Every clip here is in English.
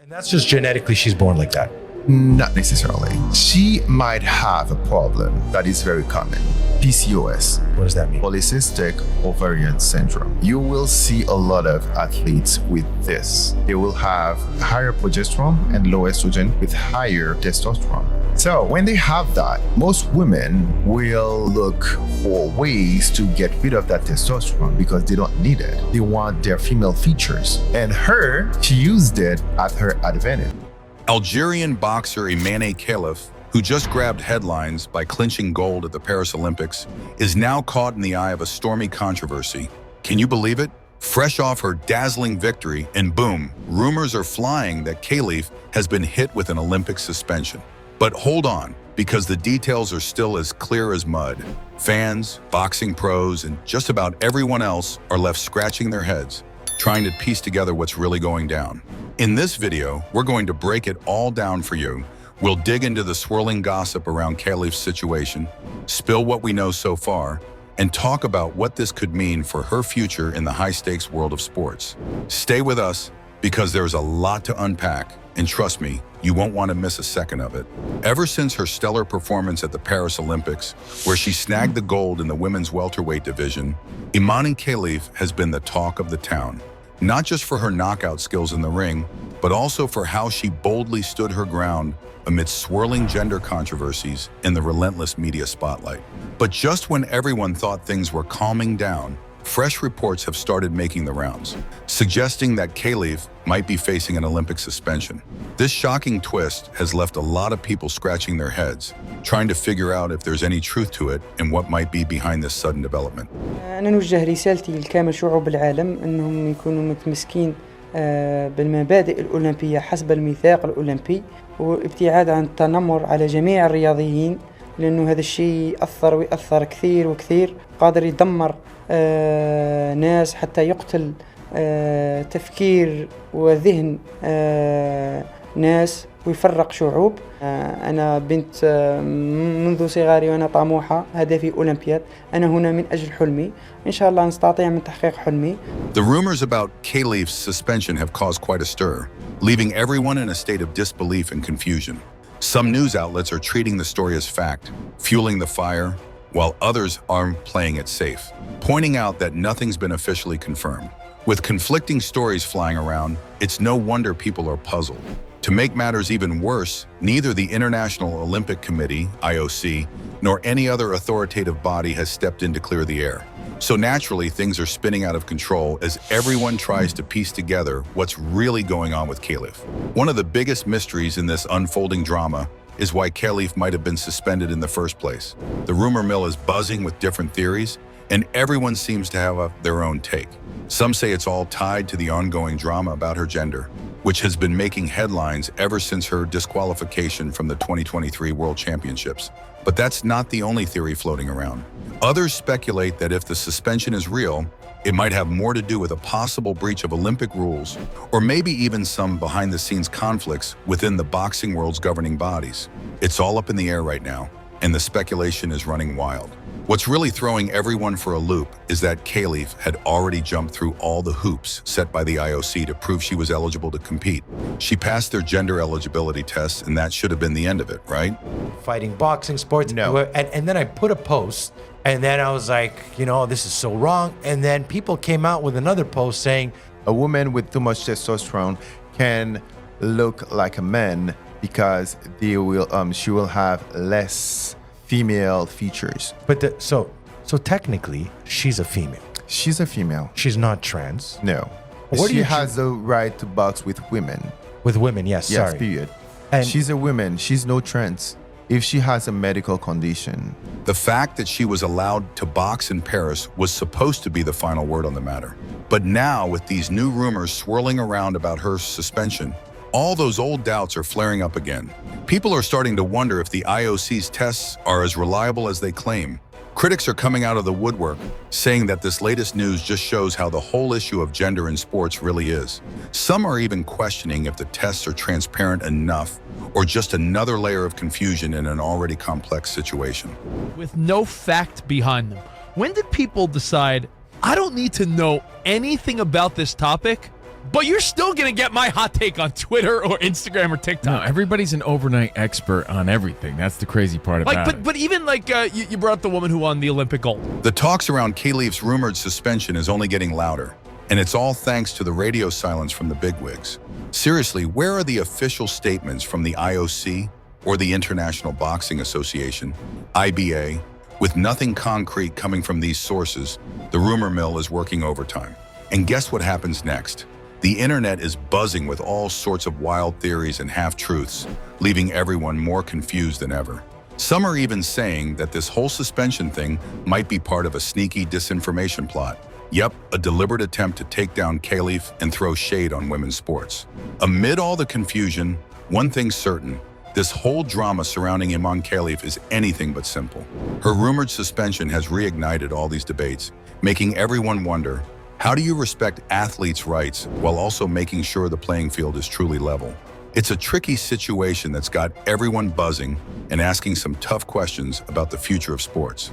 And that's just genetically, she's born like that. Not necessarily. She might have a problem that is very common. PCOS. What does that mean? Polycystic ovarian syndrome. You will see a lot of athletes with this. They will have higher progesterone and low estrogen with higher testosterone. So when they have that, most women will look for ways to get rid of that testosterone because they don't need it. They want their female features. And she used it at her advantage. Algerian boxer Imane Khelif, who just grabbed headlines by clinching gold at the Paris Olympics, is now caught in the eye of a stormy controversy. Can you believe it? Fresh off her dazzling victory, and boom, rumors are flying that Khelif has been hit with an Olympic suspension. But hold on, because the details are still as clear as mud. Fans, boxing pros, and just about everyone else are left scratching their heads, trying to piece together what's really going down. In this video, we're going to break it all down for you. We'll dig into the swirling gossip around Khelif's situation, spill what we know so far, and talk about what this could mean for her future in the high-stakes world of sports. Stay with us, because there's a lot to unpack, and trust me, you won't want to miss a second of it. Ever since her stellar performance at the Paris Olympics, where she snagged the gold in the women's welterweight division, Imane Khelif has been the talk of the town. Not just for her knockout skills in the ring, but also for how she boldly stood her ground amidst swirling gender controversies in the relentless media spotlight. But just when everyone thought things were calming down, fresh reports have started making the rounds, suggesting that Khelif might be facing an Olympic suspension. This shocking twist has left a lot of people scratching their heads, trying to figure out if there's any truth to it and what might be behind this sudden development. أنا نوجه رسالتي لكامل شعوب العالم أنهم يكونوا متمسكين بالمبادئ الأولمبية حسب الميثاق الأولمبي وابتعاد عن التنمر على جميع الرياضيين، لأنه هذا الشيء أثر ويأثر كثير وكثير، قادر يدمر ناس حتى يقتل تفكير وذهن ناس ويفرق شعوب. أنا بنت منذ صغري وأنا طموحة، هدفي أولمبياد، أنا هنا من أجل حلمي، إن شاء الله نستطيع من تحقيق حلمي. The rumors about Khelif's suspension have caused quite a stir, leaving everyone in a state of disbelief and confusion. Some news outlets are treating the story as fact, fueling the fire, while others are playing it safe, pointing out that nothing's been officially confirmed. With conflicting stories flying around, it's no wonder people are puzzled. To make matters even worse, neither the International Olympic Committee, IOC, nor any other authoritative body has stepped in to clear the air. So naturally, things are spinning out of control as everyone tries to piece together what's really going on with Khelif. One of the biggest mysteries in this unfolding drama is why Khelif might have been suspended in the first place. The rumor mill is buzzing with different theories, and everyone seems to have their own take. Some say it's all tied to the ongoing drama about her gender, which has been making headlines ever since her disqualification from the 2023 World Championships. But that's not the only theory floating around. Others speculate that if the suspension is real, it might have more to do with a possible breach of Olympic rules, or maybe even some behind-the-scenes conflicts within the boxing world's governing bodies. It's all up in the air right now, and the speculation is running wild. What's really throwing everyone for a loop is that Khelif had already jumped through all the hoops set by the IOC to prove she was eligible to compete. She passed their gender eligibility tests, and that should have been the end of it, right? Fighting boxing sports. No. And then I put a post, and then I was like, this is so wrong. And then people came out with another post saying, A woman with too much testosterone can look like a man because she will have less female features. but so technically, she's a female. She's a female. She's not trans. No. What do She you has the right to box with women. With women, yes, Yes, sorry. period. And She's a woman. She's no trans. If she has a medical condition. The fact that she was allowed to box in Paris was supposed to be the final word on the matter. But now, with these new rumors swirling around about her suspension, all those old doubts are flaring up again. People are starting to wonder if the IOC's tests are as reliable as they claim. Critics are coming out of the woodwork, saying that this latest news just shows how the whole issue of gender in sports really is. Some are even questioning if the tests are transparent enough or just another layer of confusion in an already complex situation. With no fact behind them. When did people decide, I don't need to know anything about this topic, but you're still going to get my hot take on Twitter or Instagram or No, TikTok. everybody's an overnight expert on everything. That's the crazy part about it. But even like you brought up the woman who won the Olympic gold. The talks around Khelif's rumored suspension is only getting louder, and it's all thanks to the radio silence from the bigwigs. Seriously, where are the official statements from the IOC or the International Boxing Association, IBA? With nothing concrete coming from these sources, the rumor mill is working overtime. And guess what happens next? The internet is buzzing with all sorts of wild theories and half-truths, leaving everyone more confused than ever. Some are even saying that this whole suspension thing might be part of a sneaky disinformation plot. Yep, a deliberate attempt to take down Khelif and throw shade on women's sports. Amid all the confusion, one thing's certain: this whole drama surrounding Imane Khelif is anything but simple. Her rumored suspension has reignited all these debates, making everyone wonder, how do you respect athletes' rights while also making sure the playing field is truly level? It's a tricky situation that's got everyone buzzing and asking some tough questions about the future of sports.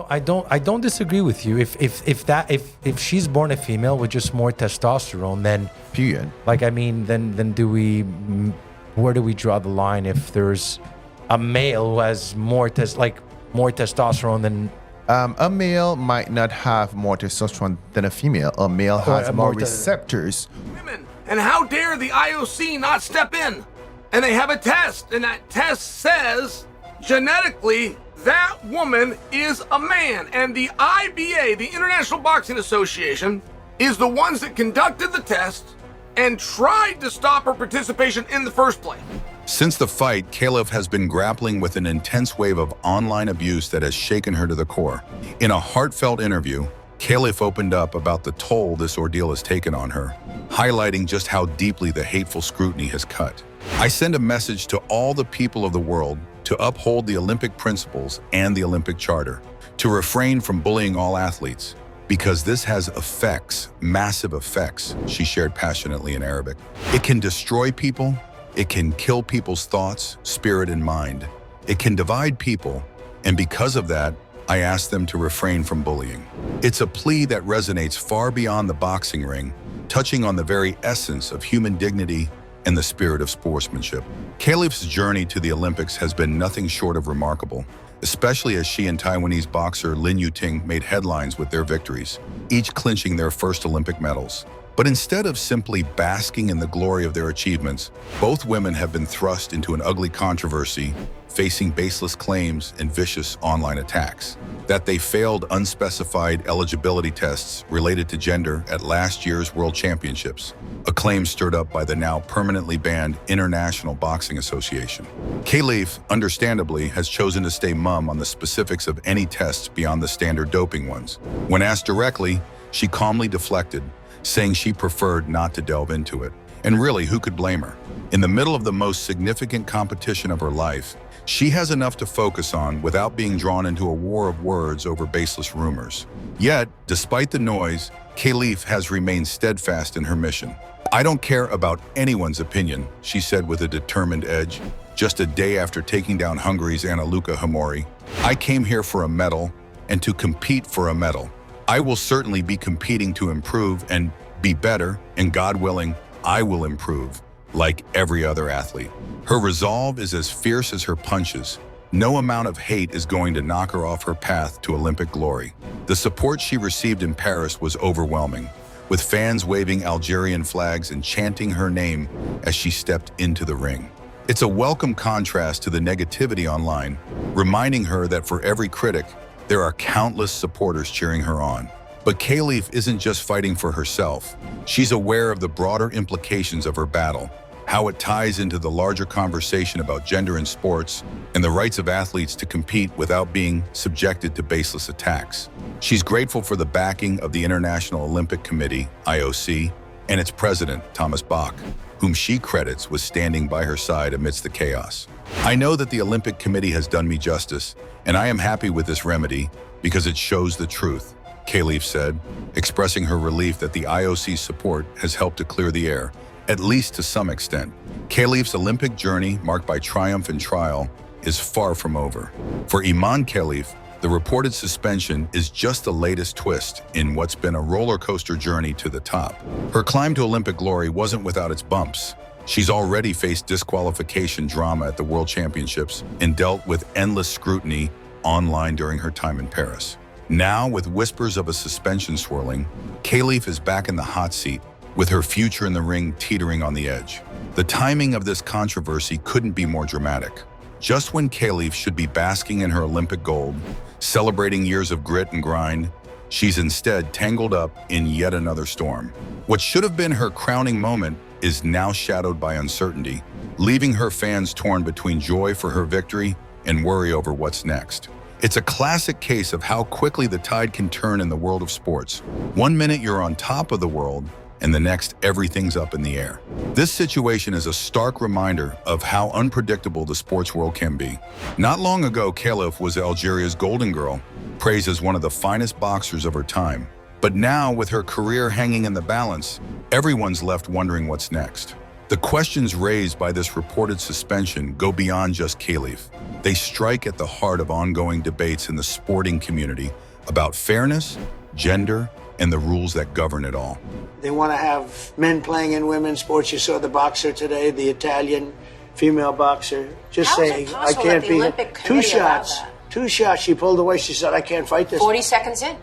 I don't disagree with you. If she's born a female with just more testosterone, then Period. like I mean, then where do we draw the line if there's a male who has more testosterone than A male might not have more testosterone than a female. A male has more more te- receptors. Women. And how dare the IOC not step in? And they have a test, and that test says genetically that woman is a man. And the IBA, the International Boxing Association, is the ones that conducted the test and tried to stop her participation in the first place. Since the fight, Khelif has been grappling with an intense wave of online abuse that has shaken her to the core. In a heartfelt interview, Khelif opened up about the toll this ordeal has taken on her, highlighting just how deeply the hateful scrutiny has cut. I send a message to all the people of the world to uphold the Olympic principles and the Olympic Charter, to refrain from bullying all athletes, because this has effects, massive effects, she shared passionately in Arabic. It can destroy people, it can kill people's thoughts, spirit, and mind. It can divide people, and because of that, I ask them to refrain from bullying. It's a plea that resonates far beyond the boxing ring, touching on the very essence of human dignity and the spirit of sportsmanship. Khelif's journey to the Olympics has been nothing short of remarkable, especially as she and Taiwanese boxer Lin Yuting made headlines with their victories, each clinching their first Olympic medals. But instead of simply basking in the glory of their achievements, both women have been thrust into an ugly controversy, facing baseless claims and vicious online attacks. That they failed unspecified eligibility tests related to gender at last year's World Championships, a claim stirred up by the now permanently banned International Boxing Association. Khelif, understandably, has chosen to stay mum on the specifics of any tests beyond the standard doping ones. When asked directly, she calmly deflected, saying she preferred not to delve into it. And really, who could blame her? In the middle of the most significant competition of her life, she has enough to focus on without being drawn into a war of words over baseless rumors. Yet, despite the noise, Khelif has remained steadfast in her mission. "I don't care about anyone's opinion," she said with a determined edge, just a day after taking down Hungary's Anna-Luka Hamori. "I came here for a medal and to compete for a medal. I will certainly be competing to improve and be better, and God willing, I will improve, like every other athlete." Her resolve is as fierce as her punches. No amount of hate is going to knock her off her path to Olympic glory. The support she received in Paris was overwhelming, with fans waving Algerian flags and chanting her name as she stepped into the ring. It's a welcome contrast to the negativity online, reminding her that for every critic, there are countless supporters cheering her on. But Khelif isn't just fighting for herself. She's aware of the broader implications of her battle, how it ties into the larger conversation about gender in sports and the rights of athletes to compete without being subjected to baseless attacks. She's grateful for the backing of the International Olympic Committee, IOC, and its president, Thomas Bach, whom she credits with standing by her side amidst the chaos. "I know that the Olympic Committee has done me justice, and I am happy with this remedy because it shows the truth," Khelif said, expressing her relief that the IOC's support has helped to clear the air, at least to some extent. Khelif's Olympic journey, marked by triumph and trial, is far from over. For Imane Khelif, the reported suspension is just the latest twist in what's been a roller coaster journey to the top. Her climb to Olympic glory wasn't without its bumps. She's already faced disqualification drama at the World Championships and dealt with endless scrutiny online during her time in Paris. Now, with whispers of a suspension swirling, Khelif is back in the hot seat, with her future in the ring teetering on the edge. The timing of this controversy couldn't be more dramatic. Just when Khelif should be basking in her Olympic gold, celebrating years of grit and grind, she's instead tangled up in yet another storm. What should have been her crowning moment is now shadowed by uncertainty, leaving her fans torn between joy for her victory and worry over what's next. It's a classic case of how quickly the tide can turn in the world of sports. One minute you're on top of the world, and the next everything's up in the air. This situation is a stark reminder of how unpredictable the sports world can be. Not long ago, Khelif was Algeria's golden girl, praised as one of the finest boxers of her time. But now, with her career hanging in the balance, everyone's left wondering what's next. The questions raised by this reported suspension go beyond just Khelif. They strike at the heart of ongoing debates in the sporting community about fairness, gender, and the rules that govern it all. They want to have men playing in women's sports. You saw the boxer today, the Italian female boxer, just How is it saying, I possible can't that the be Olympic two Committee allowed shots. that? 2 shots. She pulled away. She said, I can't fight this. 40 seconds in.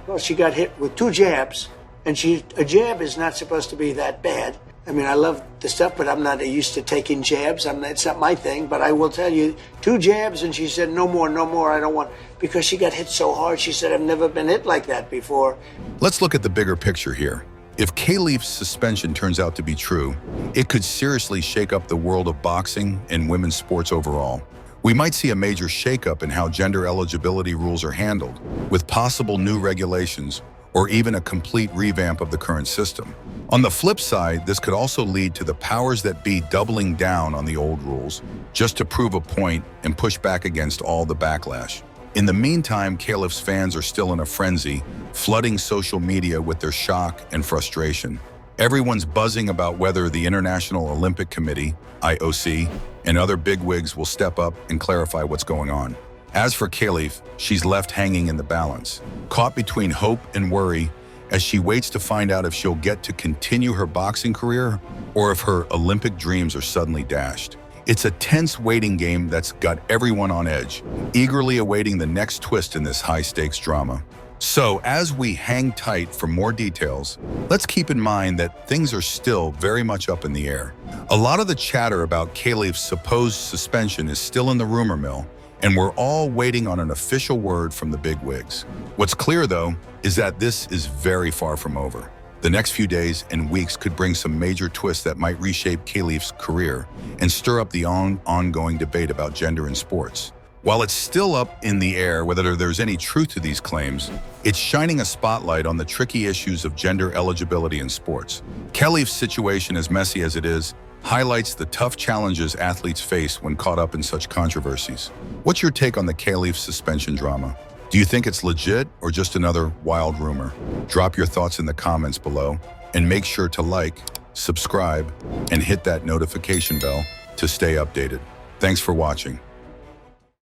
Well, she got hit with 2 jabs, and a jab is not supposed to be that bad. I mean, I love the stuff, but I'm not used to taking jabs. It's not my thing, but I will tell you, 2 jabs, and she said, no more, I don't want, because she got hit so hard. She said, I've never been hit like that before. Let's look at the bigger picture here. If Khelif's suspension turns out to be true, it could seriously shake up the world of boxing and women's sports overall. We might see a major shakeup in how gender eligibility rules are handled, with possible new regulations or even a complete revamp of the current system. On the flip side, this could also lead to the powers that be doubling down on the old rules just to prove a point and push back against all the backlash. In the meantime, Khelif's fans are still in a frenzy, flooding social media with their shock and frustration. Everyone's buzzing about whether the International Olympic Committee, IOC, and other bigwigs will step up and clarify what's going on. As for Khelif, she's left hanging in the balance, caught between hope and worry as she waits to find out if she'll get to continue her boxing career or if her Olympic dreams are suddenly dashed. It's a tense waiting game that's got everyone on edge, eagerly awaiting the next twist in this high-stakes drama. So, as we hang tight for more details, let's keep in mind that things are still very much up in the air. A lot of the chatter about Khelif's supposed suspension is still in the rumor mill, and we're all waiting on an official word from the bigwigs. What's clear, though, is that this is very far from over. The next few days and weeks could bring some major twists that might reshape Khelif's career and stir up the ongoing debate about gender in sports. While it's still up in the air whether there's any truth to these claims, it's shining a spotlight on the tricky issues of gender eligibility in sports. Khelif's situation, as messy as it is, highlights the tough challenges athletes face when caught up in such controversies. What's your take on the Khelif suspension drama? Do you think it's legit or just another wild rumor? Drop your thoughts in the comments below, and make sure to like, subscribe, and hit that notification bell to stay updated. Thanks for watching.